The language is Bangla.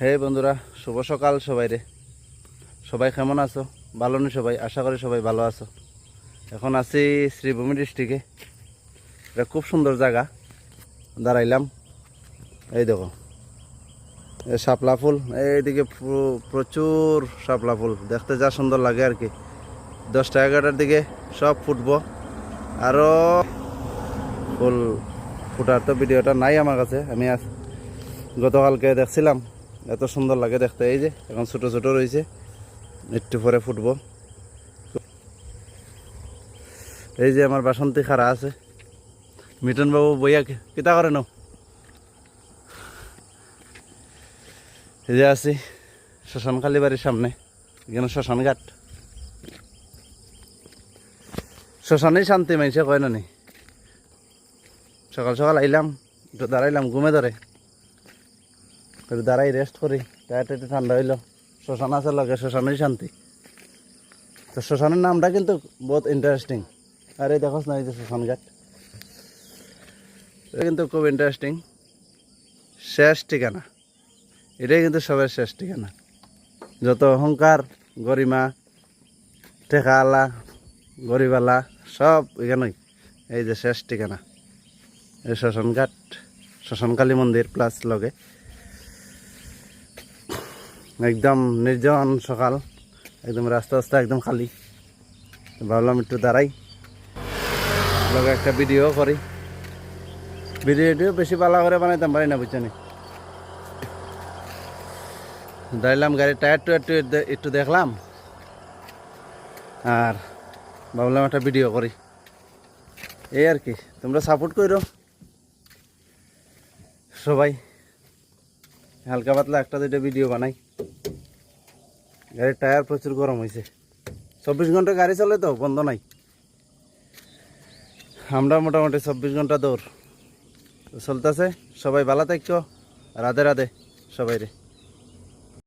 হে বন্ধুরা, শুভ সকাল সবাই রে। সবাই কেমন আছো? ভালো নি সবাই? আশা করি সবাই ভালো আছো। এখন আছি শ্রীভূমি ডিস্ট্রিক্টে। এটা খুব সুন্দর জায়গা। দাঁড়াইলাম, এই দেখো শাপলা ফুল, এইদিকে প্রচুর শাপলা ফুল, দেখতে যা সুন্দর লাগে আর কি। 10টা-11টার দিকে সব ফুটবো। আরও ফুল ফুটার তো ভিডিওটা নাই আমার কাছে, আমি গতকালকে দেখছিলাম। এত সুন্দর লাগে দেখতে। এই যে এখন ছোট ছোট রয়েছে, একটু পরে ফুটবো। এই যে আমার বাসন্তী খাড়া আছে। মিটন বাবু বইয়া কিতা করে নো? এই যে আছি শ্মশানখালী বাড়ির সামনে, এখানে শ্মশান ঘাট। শ্মশানেই শান্তি মাইছে কয় নি। সকাল সকাল আইলাম, একটু দাঁড়াইলাম, ঘুমে ধরে একটু দাঁড়াই রেস্ট করি। টায়ারটা একটু ঠান্ডা হইলো। শ্মশান আছে লাগে, শ্মশানেই শান্তি। তো শ্মশানের নামটা কিন্তু বহুত ইন্টারেস্টিং। আর এই দেখোস না, এই যে শ্মশান ঘাট, এটা কিন্তু খুব ইন্টারেস্টিং। শেষ ঠিকানা, এটাই কিন্তু সবার শেষ ঠিকানা। যত অহংকার, গরিমা, টেকাওয়ালা, গরিবালা সব এখানেই। এই যে শেষ ঠিকানা, এই শ্মশান ঘাট, শ্মশানকালী মন্দির প্লাস লগে। একদম নির্জন সকাল, একদম রাস্তা রাস্তা একদম খালি। ভাবলাম একটু দাঁড়াই, লগে একটা ভিডিও করি। ভিডিওটিও বেশি ভালো করে বানাইতাম পারি না, বুঝছেন। দাঁড়ালাম, গাড়ির টায়ারটা একটু দেখলাম, আর ভাবলাম একটা ভিডিও করি। এই আর কি, তোমরা সাপোর্ট করো সবাই। হালকা পাতলা একটা দুইটা ভিডিও বানাই। গাড়ির টায়ার প্রচুর গরম হয়েছে। 24 ঘন্টা গাড়ি চলে তো, বন্ধ নাই। আমরা মোটামুটি 24 ঘন্টা দৌড় চলতেছে। সবাই ভালো থাকো। রাধে রাধে সবাই রে।